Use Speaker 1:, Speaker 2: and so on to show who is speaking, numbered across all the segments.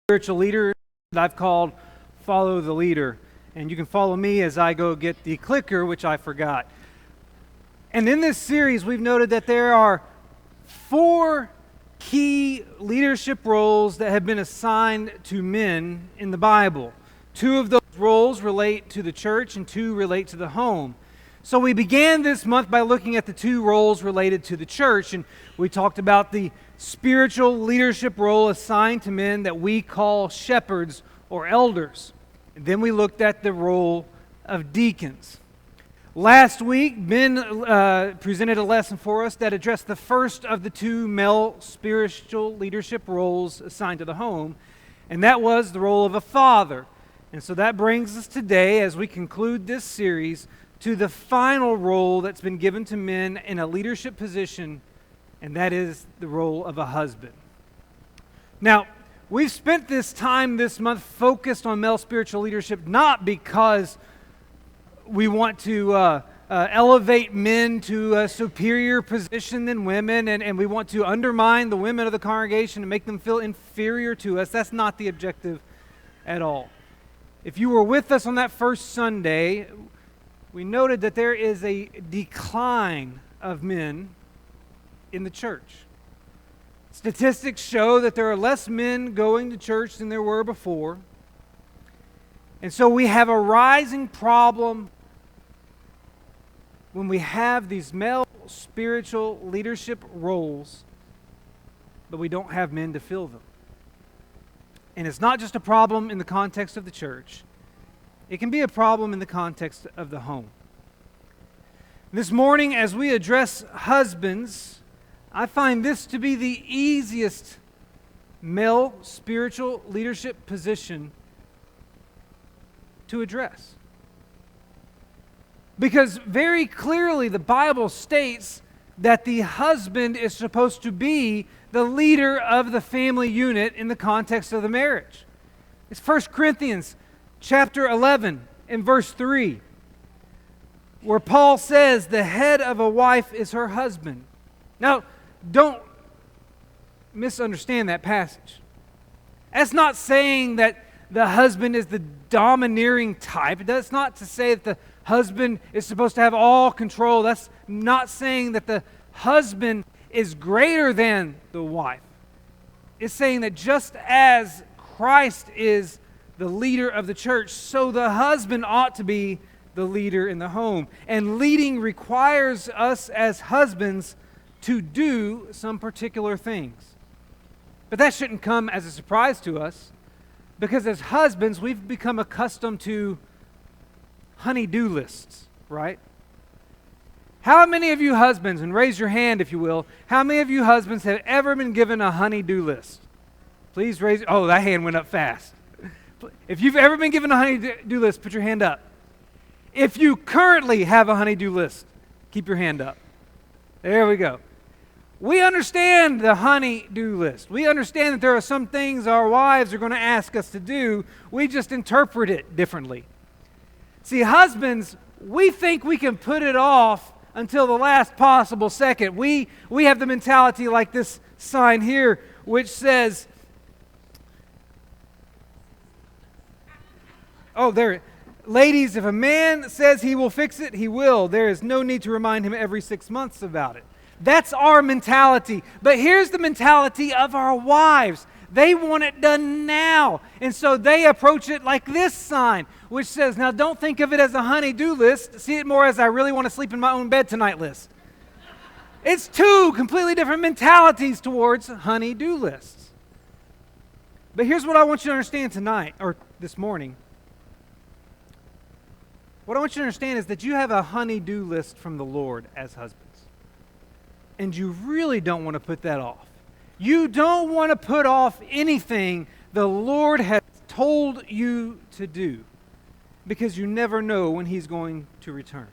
Speaker 1: spiritual leader that I've called Follow the Leader. And you can follow me as I go get the clicker, which I forgot. And in this series, we've noted that there are 4 key leadership roles that have been assigned to men in the Bible. 2 of those roles relate to the church and 2 relate to the home. So we began this month by looking at the 2 roles related to the church, and we talked about the spiritual leadership role assigned to men that we call shepherds or elders. And then we looked at the role of deacons. Last week, Ben presented a lesson for us that addressed the first of the 2 male spiritual leadership roles assigned to the home, and that was the role of a father. And so that brings us today, as we conclude this series, to the final role that's been given to men in a leadership position, and that is the role of a husband. Now, we've spent this time this month focused on male spiritual leadership, not because we want to elevate men to a superior position than women, and we want to undermine the women of the congregation and make them feel inferior to us. That's not the objective at all. If you were with us on that first Sunday, we noted that there is a decline of men in the church. Statistics show that there are less men going to church than there were before. And so we have a rising problem when we have these male spiritual leadership roles, but we don't have men to fill them. And it's not just a problem in the context of the church. It can be a problem in the context of the home. This morning, as we address husbands, I find this to be the easiest male spiritual leadership position to address. Because very clearly the Bible states that the husband is supposed to be the leader of the family unit in the context of the marriage. It's 1 Corinthians chapter 11 and verse 3, where Paul says the head of a wife is her husband. Now, don't misunderstand that passage. That's not saying that the husband is the domineering type. That's not to say that the husband is supposed to have all control. That's not saying that the husband is greater than the wife. It's saying that just as Christ is the leader of the church, so the husband ought to be the leader in the home. And leading requires us as husbands to do some particular things. But that shouldn't come as a surprise to us, because as husbands, we've become accustomed to honey-do lists, right? How many of you husbands, and raise your hand if you will, how many of you husbands have ever been given a honey-do list? Please raise, oh, that hand went up fast. If you've ever been given a honey-do list, put your hand up. If you currently have a honey-do list, keep your hand up. There we go. We understand the honey-do list. We understand that there are some things our wives are going to ask us to do. We just interpret it differently. See, husbands, we think we can put it off until the last possible second. We have the mentality like this sign here, which says, oh, there. Ladies, if a man says he will fix it, he will. There is no need to remind him every 6 months about it. That's our mentality. But here's the mentality of our wives. They want it done now. And so they approach it like this sign, which says, now don't think of it as a honey-do list. See it more as I really want to sleep in my own bed tonight list. It's 2 completely different mentalities towards honey-do lists. But here's what I want you to understand tonight, or this morning. What I want you to understand is that you have a honey-do list from the Lord as husbands. And you really don't want to put that off. You don't want to put off anything the Lord has told you to do, because you never know when He's going to return.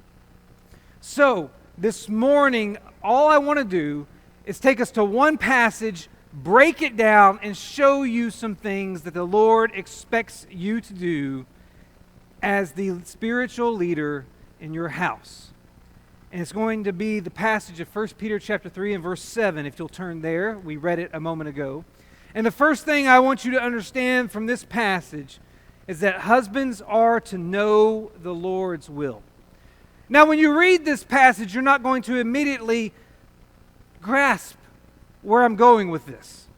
Speaker 1: So, this morning, all I want to do is take us to one passage, break it down, and show you some things that the Lord expects you to do as the spiritual leader in your house. And it's going to be the passage of 1 Peter chapter 3 and verse 7, if you'll turn there. We read it a moment ago. And the first thing I want you to understand from this passage is that husbands are to know the Lord's will. Now, when you read this passage, you're not going to immediately grasp where I'm going with this.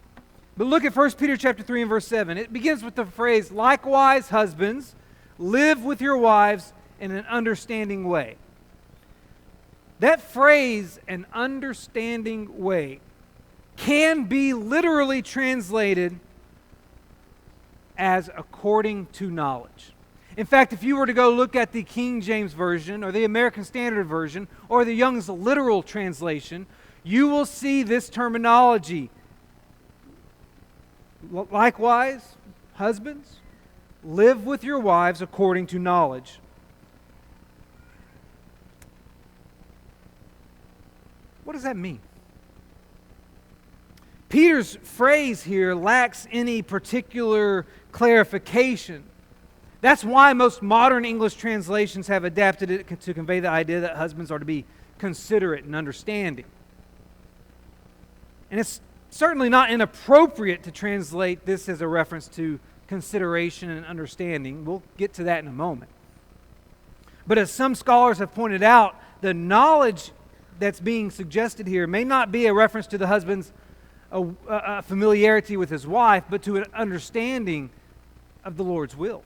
Speaker 1: But look at 1 Peter chapter 3 and verse 7. It begins with the phrase, "Likewise, husbands, live with your wives in an understanding way." That phrase, "an understanding way," can be literally translated as according to knowledge. In fact, if you were to go look at the King James Version or the American Standard Version or the Young's literal translation, you will see this terminology. Likewise, husbands, live with your wives according to knowledge. What does that mean? Peter's phrase here lacks any particular clarification. That's why most modern English translations have adapted it to convey the idea that husbands are to be considerate and understanding. And it's certainly not inappropriate to translate this as a reference to consideration and understanding. We'll get to that in a moment. But as some scholars have pointed out, the knowledge that's being suggested here may not be a reference to the husband's familiarity with his wife, but to an understanding of the Lord's will.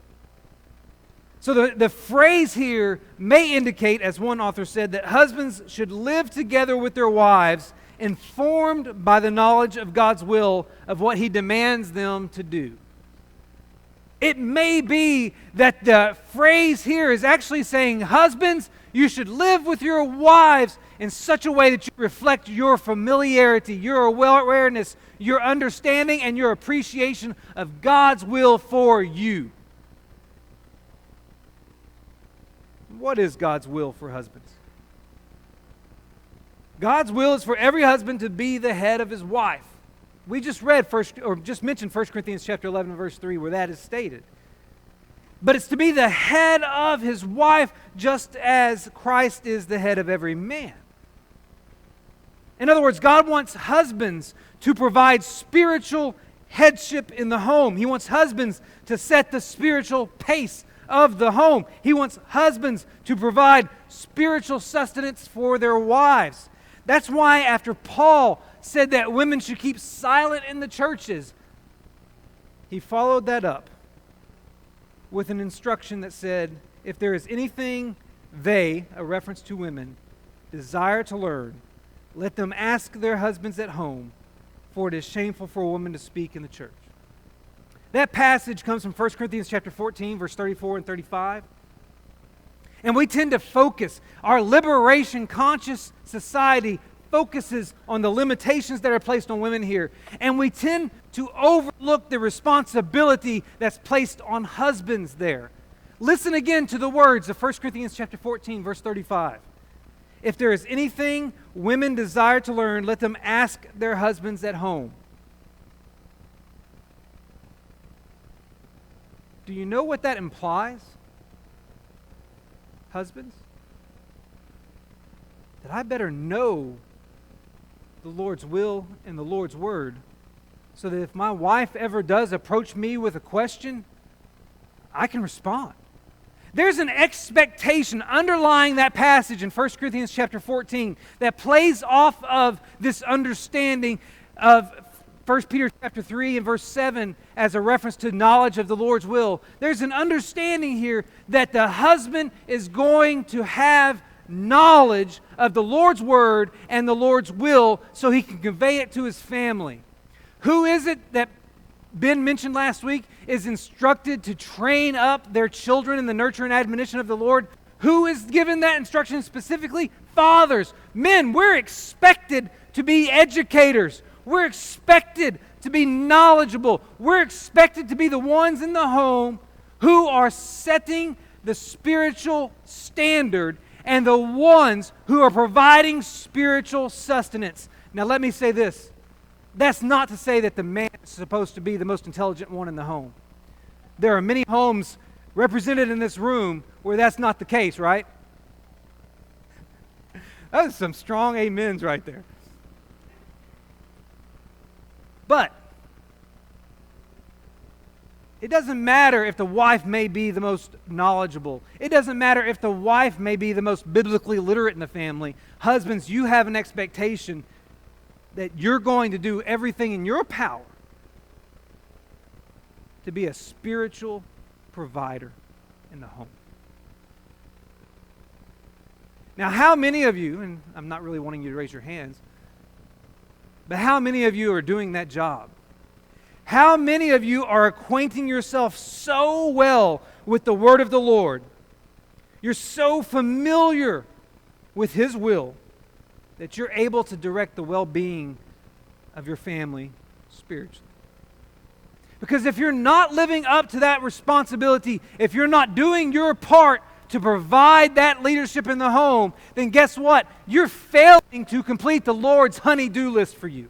Speaker 1: So the phrase here may indicate, as one author said, that husbands should live together with their wives, informed by the knowledge of God's will of what He demands them to do. It may be that the phrase here is actually saying, husbands, you should live with your wives in such a way that you reflect your familiarity, your awareness, your understanding, and your appreciation of God's will for you. What is God's will for husbands? God's will is for every husband to be the head of his wife. We just mentioned 1 Corinthians chapter 11 verse 3 where that is stated. But it's to be the head of his wife just as Christ is the head of every man. In other words, God wants husbands to provide spiritual headship in the home. He wants husbands to set the spiritual pace of the home. He wants husbands to provide spiritual sustenance for their wives. That's why after Paul said that women should keep silent in the churches, he followed that up with an instruction that said, if there is anything they, a reference to women, desire to learn, let them ask their husbands at home, for it is shameful for a woman to speak in the church. That passage comes from 1 Corinthians chapter 14, verse 34 and 35. And we tend to focus, our liberation-conscious society focuses on the limitations that are placed on women here. And we tend to overlook the responsibility that's placed on husbands there. Listen again to the words of 1 Corinthians chapter 14, verse 35. If there is anything women desire to learn, let them ask their husbands at home. Do you know what that implies, husbands? That I better know the Lord's will and the Lord's word so that if my wife ever does approach me with a question, I can respond. There's an expectation underlying that passage in 1 Corinthians chapter 14 that plays off of this understanding of 1 Peter chapter 3 and verse 7 as a reference to knowledge of the Lord's will. There's an understanding here that the husband is going to have knowledge of the Lord's word and the Lord's will so he can convey it to his family. Who is it that Ben mentioned last week is instructed to train up their children in the nurture and admonition of the Lord? Who is given that instruction specifically? Fathers. Men, we're expected to be educators. We're expected to be knowledgeable. We're expected to be the ones in the home who are setting the spiritual standard and the ones who are providing spiritual sustenance. Now let me say this. That's not to say that the man is supposed to be the most intelligent one in the home. There are many homes represented in this room where that's not the case, right? That is some strong amens right there. But It doesn't matter if the wife may be the most knowledgeable. It doesn't matter if the wife may be the most biblically literate in the family. Husbands, you have an expectation that you're going to do everything in your power to be a spiritual provider in the home. Now, how many of you, and I'm not really wanting you to raise your hands, but how many of you are doing that job? How many of you are acquainting yourself so well with the word of the Lord? You're so familiar with His will that you're able to direct the well-being of your family spiritually. Because if you're not living up to that responsibility, if you're not doing your part to provide that leadership in the home, then guess what? You're failing to complete the Lord's honey-do list for you.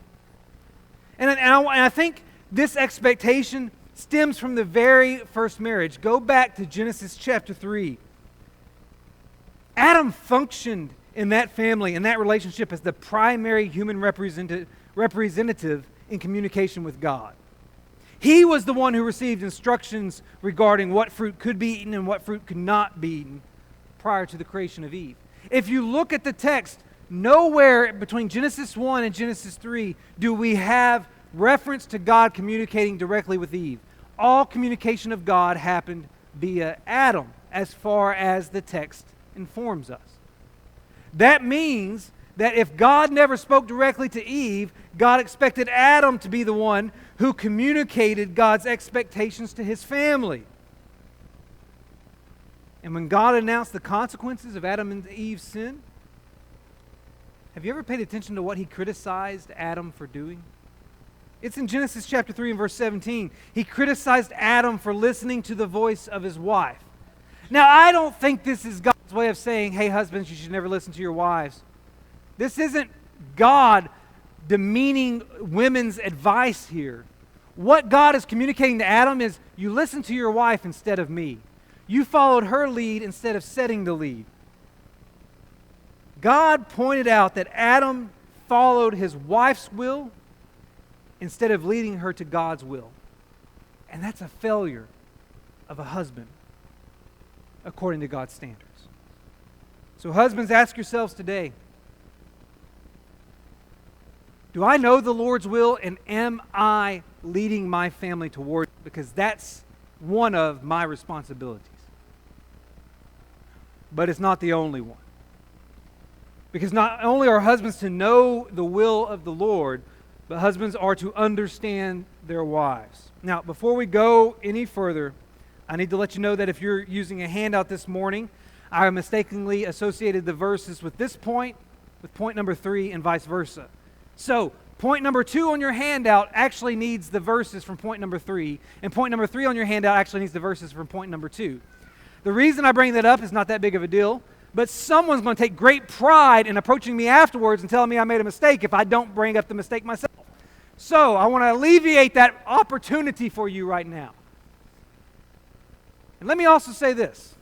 Speaker 1: And I think this expectation stems from the very first marriage. Go back to Genesis chapter 3. Adam functioned in that family, in that relationship, as the primary human representative in communication with God. He was the one who received instructions regarding what fruit could be eaten and what fruit could not be eaten prior to the creation of Eve. If you look at the text, nowhere between Genesis 1 and Genesis 3 do we have reference to God communicating directly with Eve. All communication of God happened via Adam, as far as the text informs us. That means that if God never spoke directly to Eve, God expected Adam to be the one who communicated God's expectations to his family. And when God announced the consequences of Adam and Eve's sin, have you ever paid attention to what He criticized Adam for doing? It's in Genesis chapter 3 and verse 17. He criticized Adam for listening to the voice of his wife. Now, I don't think this is God's way of saying, hey, husbands, you should never listen to your wives. This isn't God demeaning women's advice here. What God is communicating to Adam is, you listen to your wife instead of me. You followed her lead instead of setting the lead. God pointed out that Adam followed his wife's will instead of leading her to God's will. And that's a failure of a husband, according to God's standards. So husbands, ask yourselves today, do I know the Lord's will, and am I leading my family toward it? Because that's one of my responsibilities. But it's not the only one. Because not only are husbands to know the will of the Lord, but husbands are to understand their wives. Now, before we go any further, I need to let you know that if you're using a handout this morning, I mistakenly associated the verses with this point, with point number 3, and vice versa. So, point number 2 on your handout actually needs the verses from point number 3, and point number 3 on your handout actually needs the verses from point number 2. The reason I bring that up is not that big of a deal, but someone's going to take great pride in approaching me afterwards and telling me I made a mistake if I don't bring up the mistake myself. So, I want to alleviate that opportunity for you right now. And let me also say this.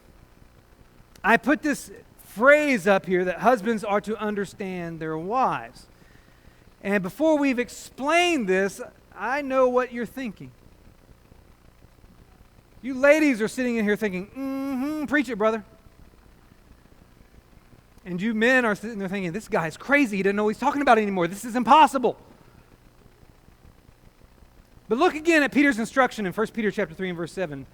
Speaker 1: I put this phrase up here that husbands are to understand their wives. And before we've explained this, I know what you're thinking. You ladies are sitting in here thinking, preach it, brother. And you men are sitting there thinking, this guy's crazy. He doesn't know what he's talking about anymore. This is impossible. But look again at Peter's instruction in 1 Peter chapter 3 and verse 7.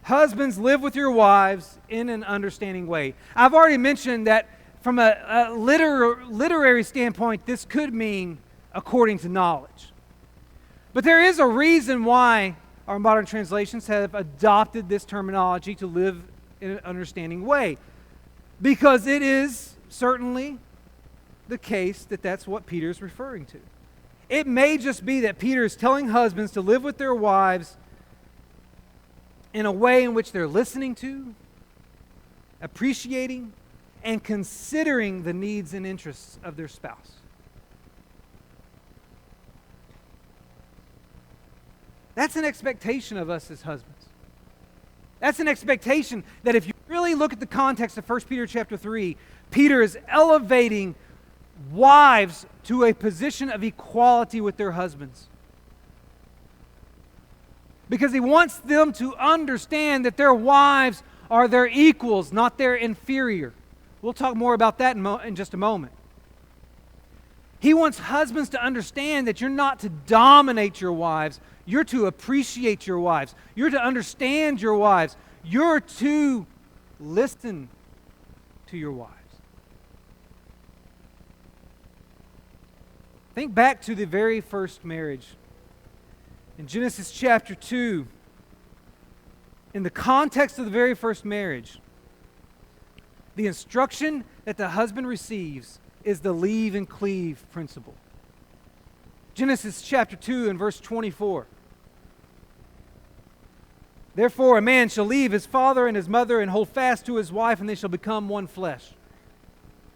Speaker 1: Husbands, live with your wives in an understanding way. I've already mentioned that from a literary standpoint, this could mean according to knowledge. But there is a reason why our modern translations have adopted this terminology to live in an understanding way. Because it is certainly the case that that's what Peter's referring to. It may just be that Peter is telling husbands to live with their wives in a way in which they're listening to, appreciating, and considering the needs and interests of their spouse. That's an expectation of us as husbands. That's an expectation that if you really look at the context of 1 Peter chapter 3, Peter is elevating wives to a position of equality with their husbands. because He wants them to understand that their wives are their equals, not their inferior. We'll talk more about that in just a moment. He wants husbands to understand that you're not to dominate your wives. You're to appreciate your wives. You're to understand your wives. You're to listen to your wives. Think back to the very first marriage. In Genesis chapter 2, in the context of the very first marriage, the instruction that the husband receives is the leave and cleave principle. Genesis chapter 2 and verse 24. Therefore a man shall leave his father and his mother and hold fast to his wife, and they shall become one flesh.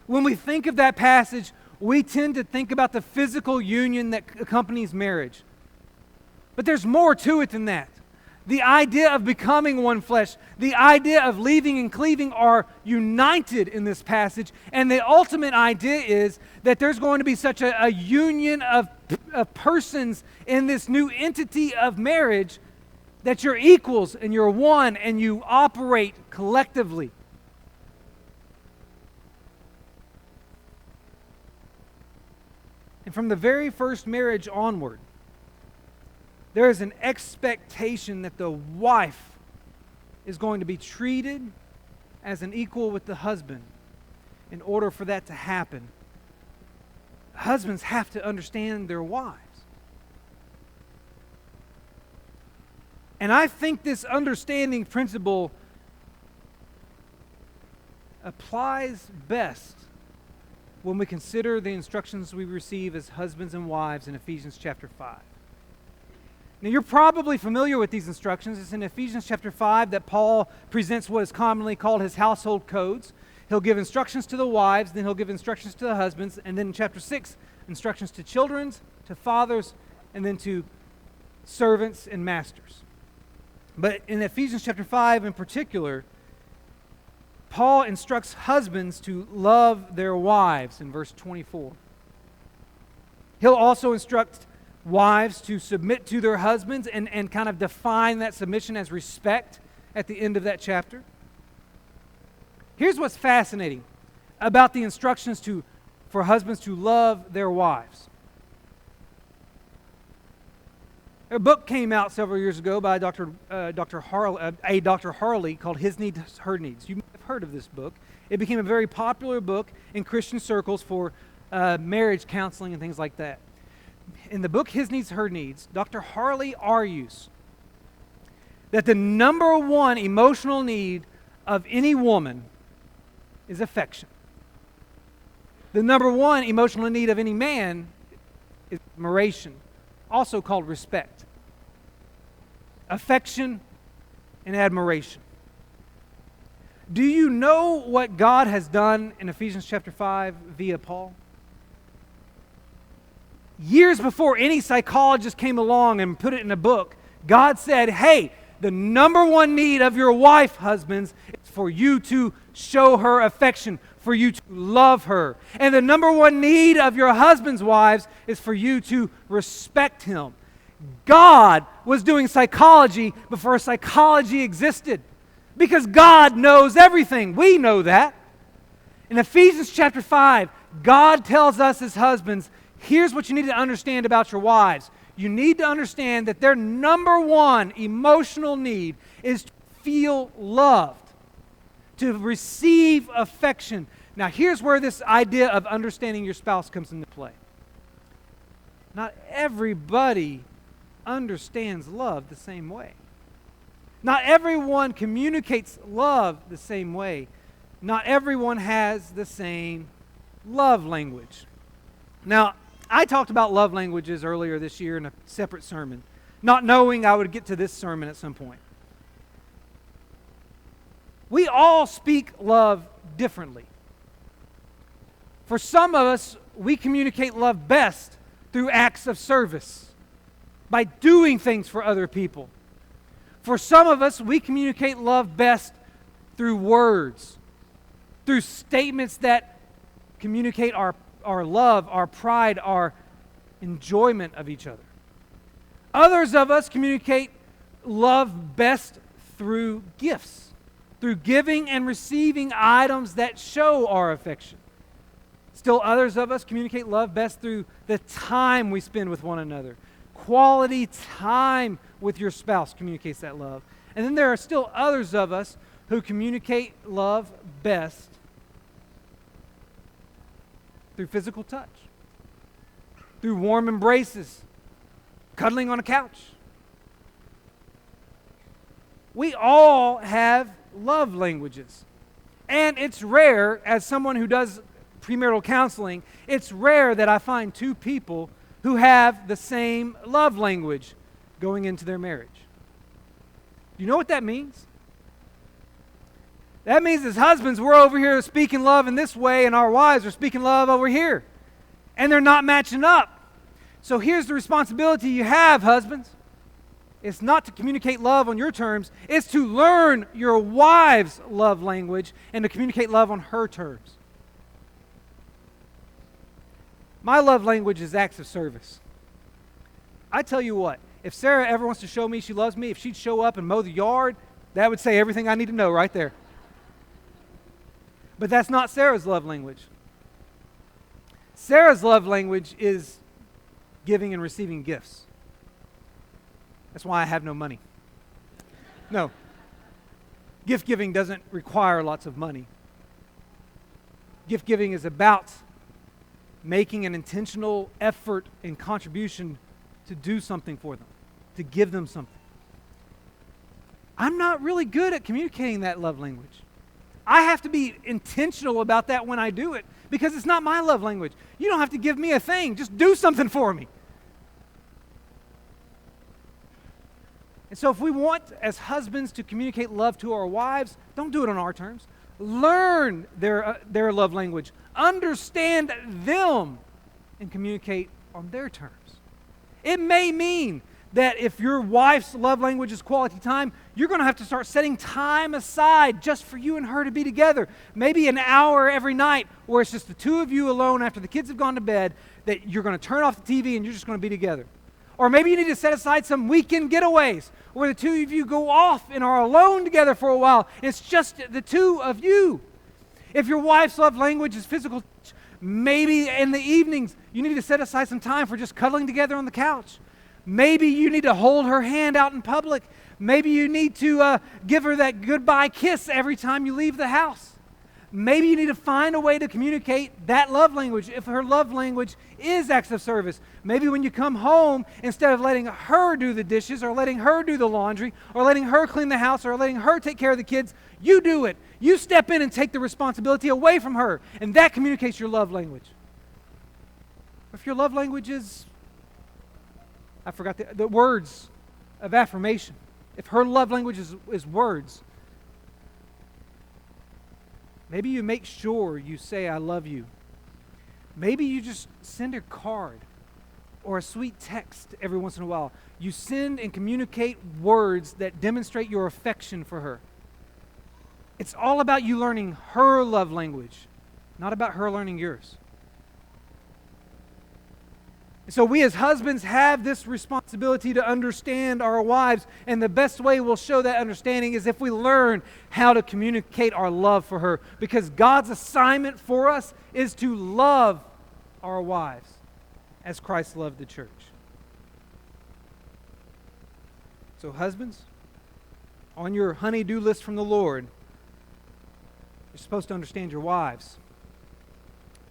Speaker 1: When we think of that passage, we tend to think about the physical union that accompanies marriage. But there's more to it than that. The idea of becoming one flesh, the idea of leaving and cleaving are united in this passage. And the ultimate idea is that there's going to be such a union of persons in this new entity of marriage that you're equals and you're one and you operate collectively. And from the very first marriage onward, there is an expectation that the wife is going to be treated as an equal with the husband. In order for that to happen, husbands have to understand their wives. And I think this understanding principle applies best when we consider the instructions we receive as husbands and wives in Ephesians chapter 5. Now, you're probably familiar with these instructions. It's in Ephesians chapter 5 that Paul presents what is commonly called his household codes. He'll give instructions to the wives, then he'll give instructions to the husbands, and then in chapter 6, instructions to children, to fathers, and then to servants and masters. But in Ephesians chapter 5 in particular, Paul instructs husbands to love their wives in verse 24. He'll also instruct wives to submit to their husbands and kind of define that submission as respect at the end of that chapter. Here's what's fascinating about the instructions for husbands to love their wives. A book came out several years ago by Dr. Harley called His Needs, Her Needs. You may have heard of this book. It became a very popular book in Christian circles for marriage counseling and things like that. In the book His Needs, Her Needs, Dr. Harley argues that the number one emotional need of any woman is affection. The number one emotional need of any man is admiration, also called respect. Affection and admiration. Do you know what God has done in Ephesians chapter 5 via Paul? Years before any psychologist came along and put it in a book, God said, hey, the number one need of your wife, husbands, is for you to show her affection, for you to love her. And the number one need of your husband's wives is for you to respect him. God was doing psychology before psychology existed, because God knows everything. We know that. In Ephesians chapter 5, God tells us as husbands, here's what you need to understand about your wives. You need to understand that their number one emotional need is to feel loved, to receive affection. Now, here's where this idea of understanding your spouse comes into play. Not everybody understands love the same way. Not everyone communicates love the same way. Not everyone has the same love language. Now, I talked about love languages earlier this year in a separate sermon, not knowing I would get to this sermon at some point. We all speak love differently. For some of us, we communicate love best through acts of service, by doing things for other people. For some of us, we communicate love best through words, through statements that communicate our love, our pride, our enjoyment of each other. Others of us communicate love best through gifts, through giving and receiving items that show our affection. Still others of us communicate love best through the time we spend with one another. Quality time with your spouse communicates that love. And then there are still others of us who communicate love best through physical touch, through warm embraces, cuddling on a couch. We all have love languages. And it's rare, as someone who does premarital counseling, it's rare that I find two people who have the same love language going into their marriage. You know what that means? That means as husbands, we're over here speaking love in this way, and our wives are speaking love over here. And they're not matching up. So here's the responsibility you have, husbands. It's not to communicate love on your terms. It's to learn your wife's love language and to communicate love on her terms. My love language is acts of service. I tell you what, if Sarah ever wants to show me she loves me, if she'd show up and mow the yard, that would say everything I need to know right there. But that's not Sarah's love language. Sarah's love language is giving and receiving gifts. That's why I have no money. No. Gift giving doesn't require lots of money. Gift giving is about making an intentional effort and contribution to do something for them, to give them something. I'm not really good at communicating that love language. I have to be intentional about that when I do it because it's not my love language. You don't have to give me a thing. Just do something for me. And so if we want, as husbands, to communicate love to our wives, don't do it on our terms. Learn their love language. Understand them and communicate on their terms. It may mean that if your wife's love language is quality time, you're going to have to start setting time aside just for you and her to be together. Maybe an hour every night where it's just the two of you alone after the kids have gone to bed, that you're going to turn off the TV and you're just going to be together. Or maybe you need to set aside some weekend getaways where the two of you go off and are alone together for a while. It's just the two of you. If your wife's love language is physical touch, maybe in the evenings you need to set aside some time for just cuddling together on the couch. Maybe you need to hold her hand out in public. Maybe you need to give her that goodbye kiss every time you leave the house. Maybe you need to find a way to communicate that love language. If her love language is acts of service, maybe when you come home, instead of letting her do the dishes or letting her do the laundry or letting her clean the house or letting her take care of the kids, you do it. You step in and take the responsibility away from her, and that communicates your love language. If your love language is, I forgot the words of affirmation. If her love language is words, maybe you make sure you say, I love you. Maybe you just send a card or a sweet text every once in a while. You send and communicate words that demonstrate your affection for her. It's all about you learning her love language, not about her learning yours. So we as husbands have this responsibility to understand our wives, and the best way we'll show that understanding is if we learn how to communicate our love for her, because God's assignment for us is to love our wives as Christ loved the church. So husbands, on your honey-do list from the Lord, you're supposed to understand your wives,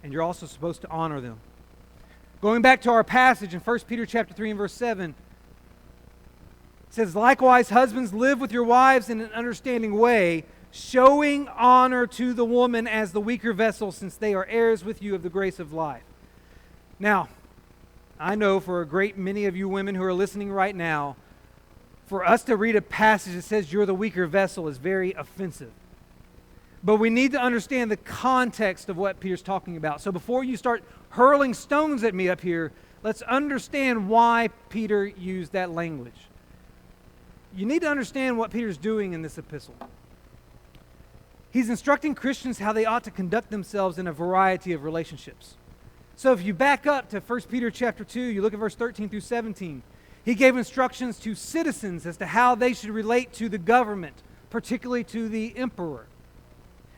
Speaker 1: and you're also supposed to honor them. Going back to our passage in 1 Peter chapter 3 and verse 7, it says, likewise, husbands, live with your wives in an understanding way, showing honor to the woman as the weaker vessel, since they are heirs with you of the grace of life. Now, I know for a great many of you women who are listening right now, for us to read a passage that says you're the weaker vessel is very offensive. But we need to understand the context of what Peter's talking about. So before you start hurling stones at me up here, let's understand why Peter used that language. You need to understand what Peter's doing in this epistle. He's instructing Christians how they ought to conduct themselves in a variety of relationships. So if you back up to 1 Peter chapter 2, you look at verse 13 through 17, He gave instructions to citizens as to how they should relate to the government, particularly to the emperor.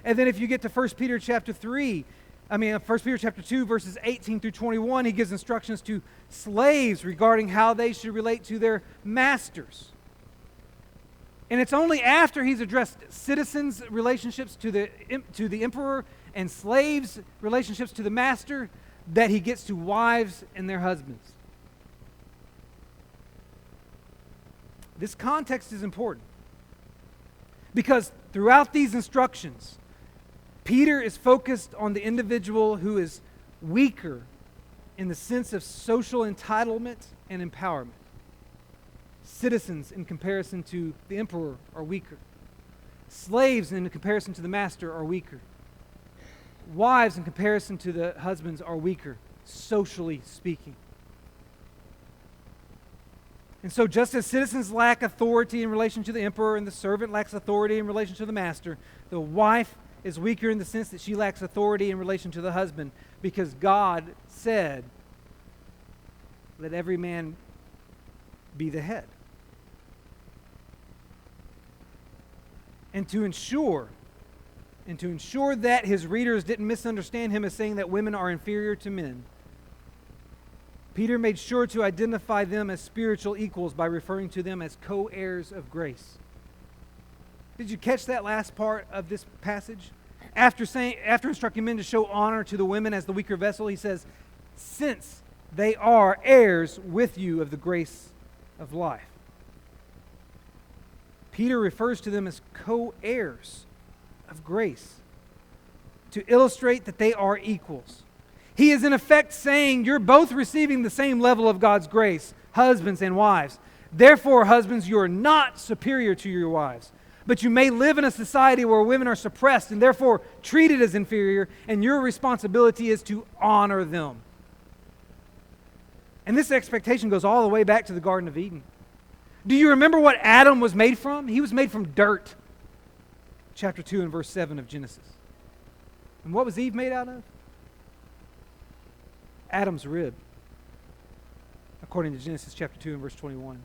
Speaker 1: And then if you get to 1 Peter chapter 2, verses 18 through 21, he gives instructions to slaves regarding how they should relate to their masters. And it's only after he's addressed citizens' relationships to the emperor and slaves' relationships to the master that he gets to wives and their husbands. This context is important because throughout these instructions, Peter is focused on the individual who is weaker in the sense of social entitlement and empowerment. Citizens, in comparison to the emperor, are weaker. Slaves, in comparison to the master, are weaker. Wives, in comparison to the husbands, are weaker, socially speaking. And so just as citizens lack authority in relation to the emperor and the servant lacks authority in relation to the master, the wife is weaker in the sense that she lacks authority in relation to the husband, because God said, let every man be the head. And to ensure that his readers didn't misunderstand him as saying that women are inferior to men, Peter made sure to identify them as spiritual equals by referring to them as co-heirs of grace. Did you catch that last part of this passage? After instructing men to show honor to the women as the weaker vessel, he says, since they are heirs with you of the grace of life. Peter refers to them as co-heirs of grace to illustrate that they are equals. He is in effect saying you're both receiving the same level of God's grace, husbands and wives. Therefore, husbands, you are not superior to your wives. But you may live in a society where women are suppressed and therefore treated as inferior, and your responsibility is to honor them. And this expectation goes all the way back to the Garden of Eden. Do you remember what Adam was made from? He was made from dirt. Chapter 2 and verse 7 of Genesis. And what was Eve made out of? Adam's rib, according to Genesis chapter 2 and verse 21.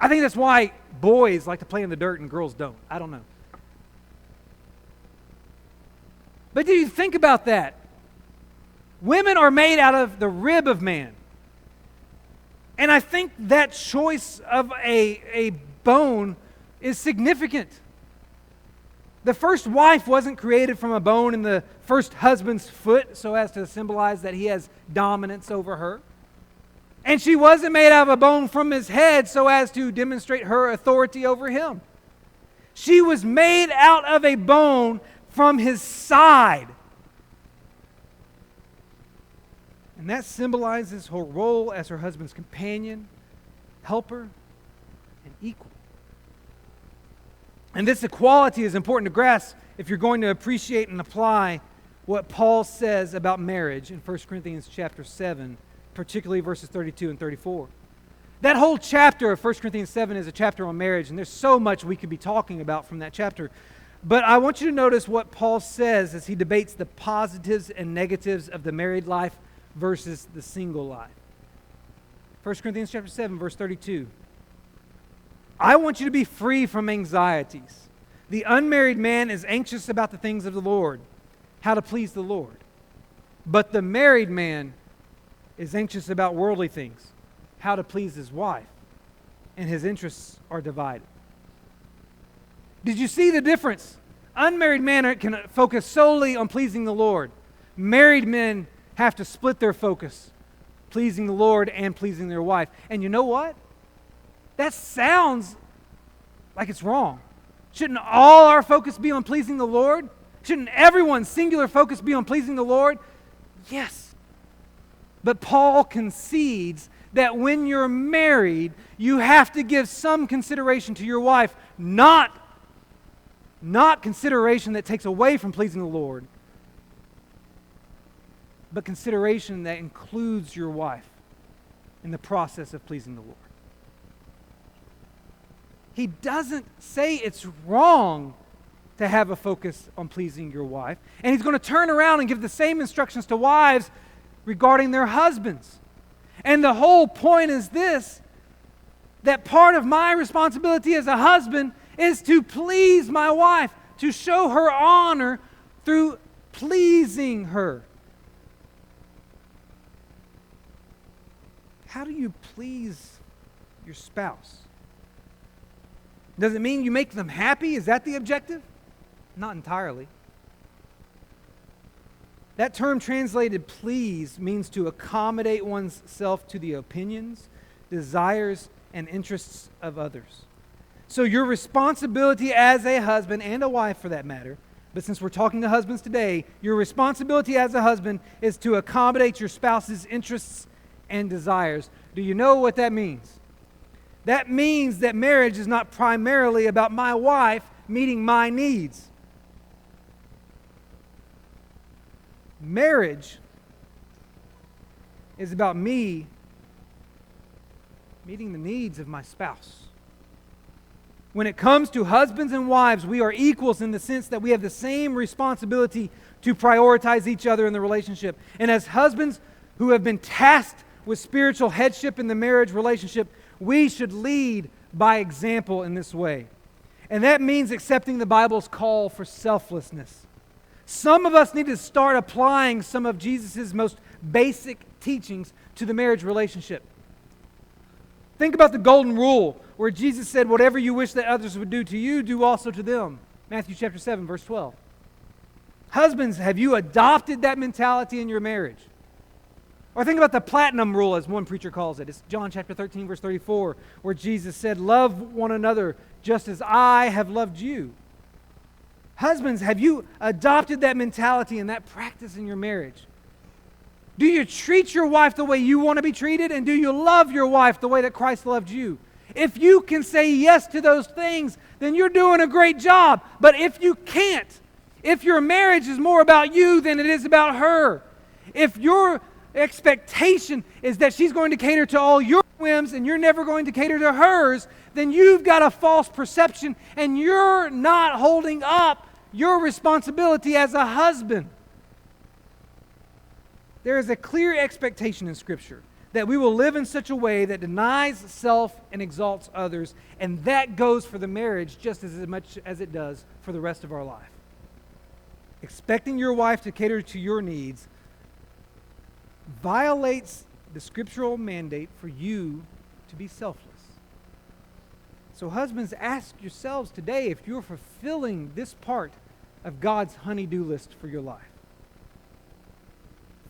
Speaker 1: I think that's why boys like to play in the dirt and girls don't. I don't know. But do you think about that? Women are made out of the rib of man. And I think that choice of a bone is significant. The first wife wasn't created from a bone in the first husband's foot so as to symbolize that he has dominance over her. And she wasn't made out of a bone from his head so as to demonstrate her authority over him. She was made out of a bone from his side. And that symbolizes her role as her husband's companion, helper, and equal. And this equality is important to grasp if you're going to appreciate and apply what Paul says about marriage in 1 Corinthians chapter 7, particularly verses 32 and 34. That whole chapter of 1 Corinthians 7 is a chapter on marriage, and there's so much we could be talking about from that chapter. But I want you to notice what Paul says as he debates the positives and negatives of the married life versus the single life. 1 Corinthians chapter 7, verse 32. I want you to be free from anxieties. The unmarried man is anxious about the things of the Lord, how to please the Lord. But the married man is anxious about worldly things, how to please his wife, and his interests are divided. Did you see the difference? Unmarried men can focus solely on pleasing the Lord. Married men have to split their focus, pleasing the Lord and pleasing their wife. And you know what? That sounds like it's wrong. Shouldn't all our focus be on pleasing the Lord? Shouldn't everyone's singular focus be on pleasing the Lord? Yes. But Paul concedes that when you're married, you have to give some consideration to your wife, not consideration that takes away from pleasing the Lord, but consideration that includes your wife in the process of pleasing the Lord. He doesn't say it's wrong to have a focus on pleasing your wife. And he's going to turn around and give the same instructions to wives regarding their husbands. And the whole point is this, that part of my responsibility as a husband is to please my wife, to show her honor through pleasing her. How do you please your spouse? Does it mean you make them happy? Is that the objective? Not entirely. That term translated please means to accommodate oneself to the opinions, desires, and interests of others. So your responsibility as a husband, and a wife for that matter, but since we're talking to husbands today, your responsibility as a husband is to accommodate your spouse's interests and desires. Do you know what that means? That means that marriage is not primarily about my wife meeting my needs. Marriage is about me meeting the needs of my spouse. When it comes to husbands and wives, we are equals in the sense that we have the same responsibility to prioritize each other in the relationship. And as husbands who have been tasked with spiritual headship in the marriage relationship, we should lead by example in this way. And that means accepting the Bible's call for selflessness. Some of us need to start applying some of Jesus' most basic teachings to the marriage relationship. Think about the golden rule where Jesus said, whatever you wish that others would do to you, do also to them. Matthew chapter 7, verse 12. Husbands, have you adopted that mentality in your marriage? Or think about the platinum rule, as one preacher calls it. It's John chapter 13, verse 34, where Jesus said, love one another just as I have loved you. Husbands, have you adopted that mentality and that practice in your marriage? Do you treat your wife the way you want to be treated? And do you love your wife the way that Christ loved you? If you can say yes to those things, then you're doing a great job. But if you can't, if your marriage is more about you than it is about her, if your expectation is that she's going to cater to all your whims and you're never going to cater to hers, then you've got a false perception and you're not holding up your responsibility as a husband. There is a clear expectation in Scripture that we will live in such a way that denies self and exalts others, and that goes for the marriage just as much as it does for the rest of our life. Expecting your wife to cater to your needs violates the scriptural mandate for you to be selfless. So husbands, ask yourselves today if you're fulfilling this part of God's honey-do list for your life.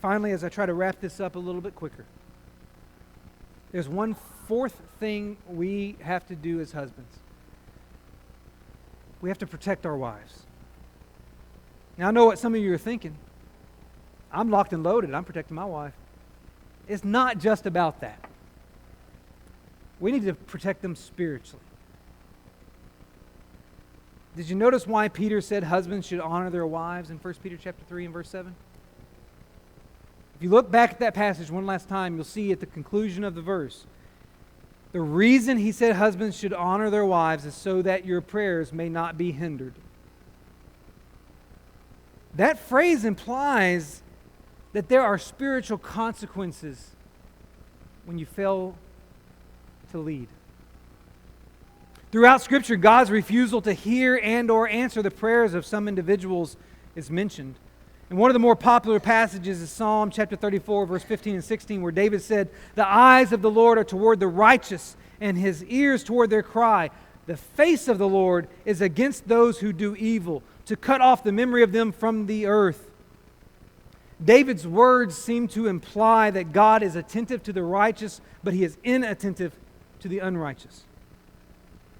Speaker 1: Finally, as I try to wrap this up a little bit quicker, there's one fourth thing we have to do as husbands. We have to protect our wives. Now, I know what some of you are thinking. I'm locked and loaded. I'm protecting my wife. It's not just about that. We need to protect them spiritually. Did you notice why Peter said husbands should honor their wives in 1 Peter chapter 3 and verse 7? If you look back at that passage one last time, you'll see at the conclusion of the verse, the reason he said husbands should honor their wives is so that your prayers may not be hindered. That phrase implies that there are spiritual consequences when you fail to lead. Throughout Scripture, God's refusal to hear and or answer the prayers of some individuals is mentioned. And one of the more popular passages is Psalm chapter 34, verse 15 and 16, where David said, "The eyes of the Lord are toward the righteous, and his ears toward their cry. The face of the Lord is against those who do evil, to cut off the memory of them from the earth." David's words seem to imply that God is attentive to the righteous, but he is inattentive to the unrighteous.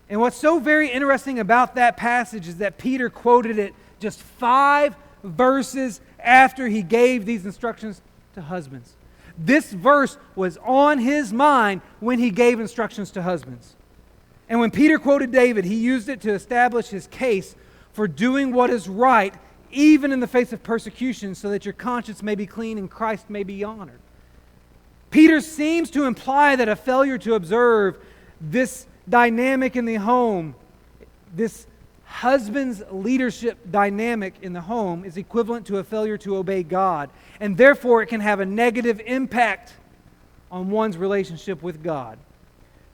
Speaker 1: And what's so very interesting about that passage is that Peter quoted it just 5 verses after he gave these instructions to husbands. This verse was on his mind when he gave instructions to husbands. And when Peter quoted David, he used it to establish his case for doing what is right, even in the face of persecution, so that your conscience may be clean and Christ may be honored. Peter seems to imply that a failure to observe this dynamic in the home, this husband's leadership dynamic in the home, is equivalent to a failure to obey God. And therefore, it can have a negative impact on one's relationship with God.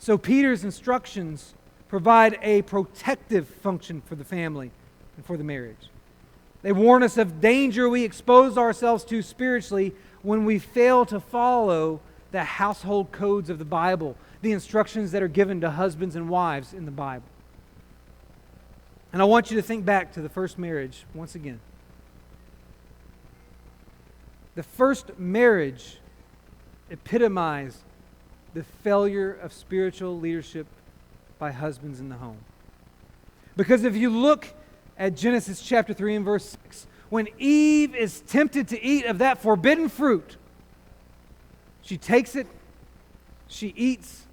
Speaker 1: So Peter's instructions provide a protective function for the family and for the marriage. They warn us of danger we expose ourselves to spiritually when we fail to follow the household codes of the Bible, the instructions that are given to husbands and wives in the Bible. And I want you to think back to the first marriage once again. The first marriage epitomized the failure of spiritual leadership by husbands in the home. Because if you look at Genesis chapter 3 and verse 6, when Eve is tempted to eat of that forbidden fruit, she takes it, she eats,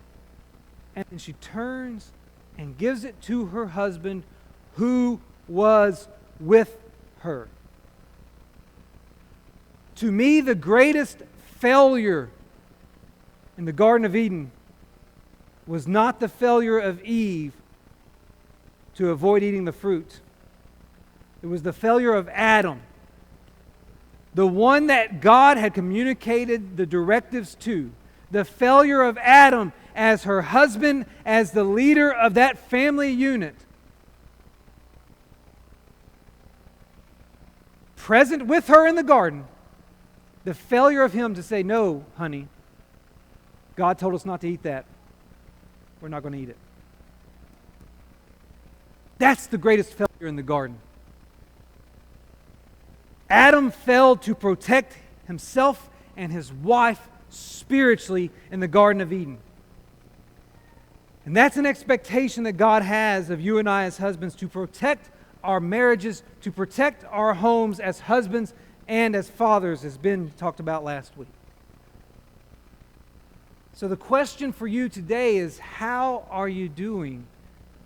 Speaker 1: and then she turns and gives it to her husband who was with her. To me, the greatest failure in the Garden of Eden was not the failure of Eve to avoid eating the fruit. It was the failure of Adam, the one that God had communicated the directives to. The failure of Adam as her husband, as the leader of that family unit. Present with her in the garden, the failure of him to say, "No, honey, God told us not to eat that. We're not going to eat it." That's the greatest failure in the garden. Adam failed to protect himself and his wife spiritually in the Garden of Eden. And that's an expectation that God has of you and I as husbands, to protect our marriages, to protect our homes as husbands and as fathers, as Ben talked about last week. So the question for you today is, how are you doing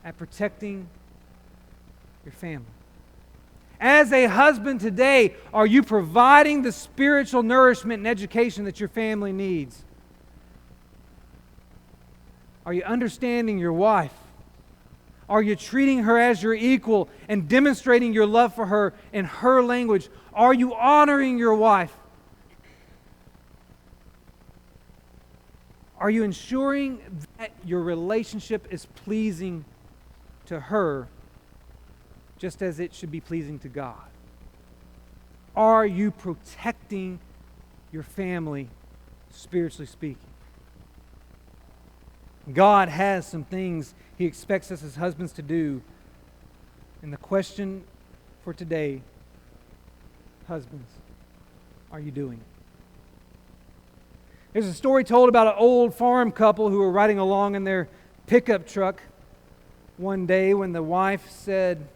Speaker 1: at protecting your family? As a husband today, are you providing the spiritual nourishment and education that your family needs? Are you understanding your wife? Are you treating her as your equal and demonstrating your love for her in her language? Are you honoring your wife? Are you ensuring that your relationship is pleasing to her, just as it should be pleasing to God? Are you protecting your family, spiritually speaking? God has some things He expects us as husbands to do. And the question for today, husbands, are you doing it? There's a story told about an old farm couple who were riding along in their pickup truck one day when the wife said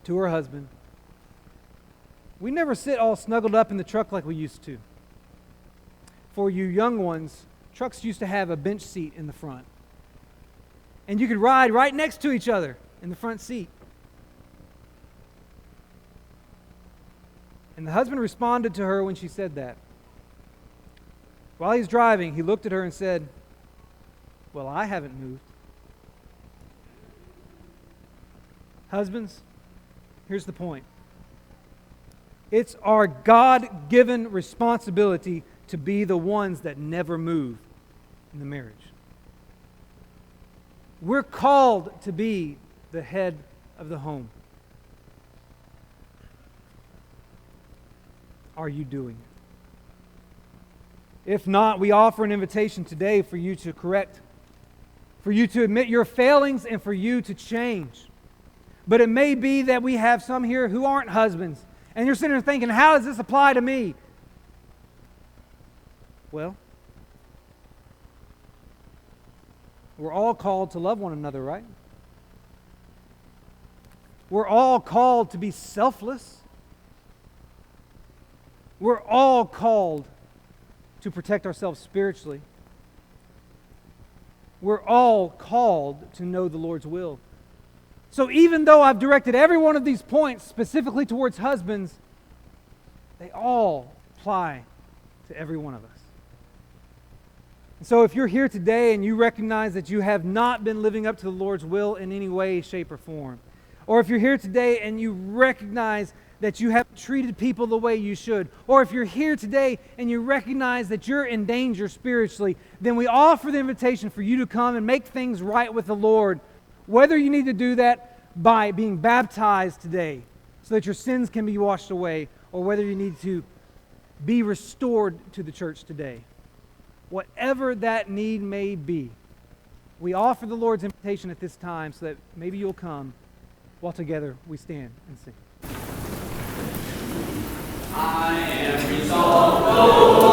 Speaker 1: to her husband, "We never sit all snuggled up in the truck like we used to. For you young ones, trucks used to have a bench seat in the front. And you could ride right next to each other in the front seat." And the husband responded to her when she said that. While he's driving, he looked at her and said, "Well, I haven't moved." Husbands, here's the point. It's our God-given responsibility to be the ones that never move in the marriage. We're called to be the head of the home. Are you doing it? If not, we offer an invitation today for you to correct, for you to admit your failings, and for you to change. But it may be that we have some here who aren't husbands, and you're sitting there thinking, how does this apply to me? Well, we're all called to love one another, right? We're all called to be selfless. We're all called to protect ourselves spiritually. We're all called to know the Lord's will. So even though I've directed every one of these points specifically towards husbands, they all apply to every one of us. And so if you're here today and you recognize that you have not been living up to the Lord's will in any way, shape, or form, Or if you're here today and you recognize that you haven't treated people the way you should, or if you're here today and you recognize that you're in danger spiritually, then we offer the invitation for you to come and make things right with the Lord. Whether you need to do that by being baptized today so that your sins can be washed away, or whether you need to be restored to the church today. Whatever that need may be, we offer the Lord's invitation at this time so that maybe you'll come while together we stand and sing. I am resolved.